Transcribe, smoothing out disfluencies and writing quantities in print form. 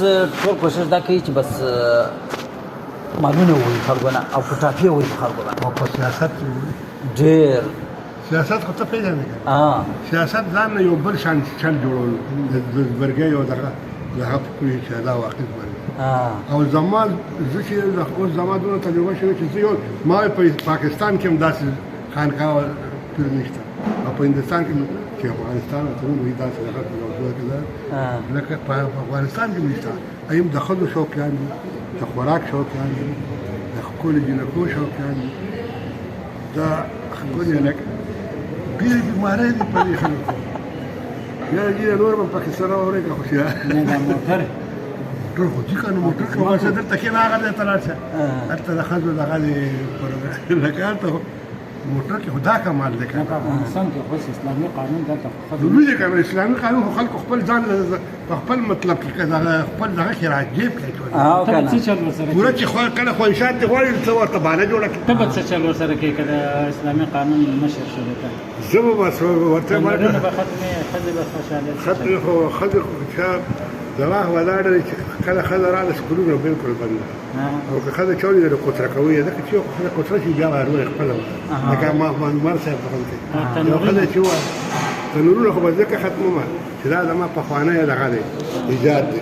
ټول کوشش دا کوي چې بس مالونه وي خلکو نه او پټاکې وي خلکو نه او په سیاست کې ډېر سیاست خو ته پېژنې سیاست ځان نه یو بل شان چل جوړول د برګۍ او دغه د حق کوي چې دا واقف باندې او زمان زه چې اوس زما دونه تجربه شوې چې زه یو ما په پاکستان کې هم داسې خانقاه تر نشته او په هندوستان کې چې افغانستان ته وایي داسې هغه موضوع کې ده لکه په افغانستان کې نشته ایم د ښځو شوقیان دي د خوراک شوقیان دي د ښکلي جنکو شوقیان دي د ښکلي لکه ډېرې بیمارۍ دي په دې خلکو یا نور به پاکستان اورېږه خو نه دا موټر ټول خو ځي که نو موټر که ورشه دلته کښېنه هغه ځای ته لاړ شه هلته د ښځو دغه دی لکه هلته موټر کې خو دا کمال دی که په افغانستان کې خو اسلامي قانون دلته ضروري دی که نو اسلامي قانون خو خلکو خپل ځان په خپل مطلب کې خپل دغه کې راجیب کړي پوره چې کله خواهشات دې غواړي څه ورته بهانه جوړه کړي ته به څه چل ورسره کوې که د اسلامي قانون مشر شوې ته زه به بس ورته مړونه به ختمې ښځې به خوشحاله ختمې خو ښځې خو دماغ ولاړه دی چې کله ښځه راغله سکولونه بلکل بند ده او که ښځه چاولي د قطره کوي ځکه چې یو قطره شي بیا به هروی خپله لکه مار صاحب په کوم کې یو ښځه چې ووایي تنورونه خو به ځکه ختمومه چې دا زما پخوانی دغه دی ایجاد دی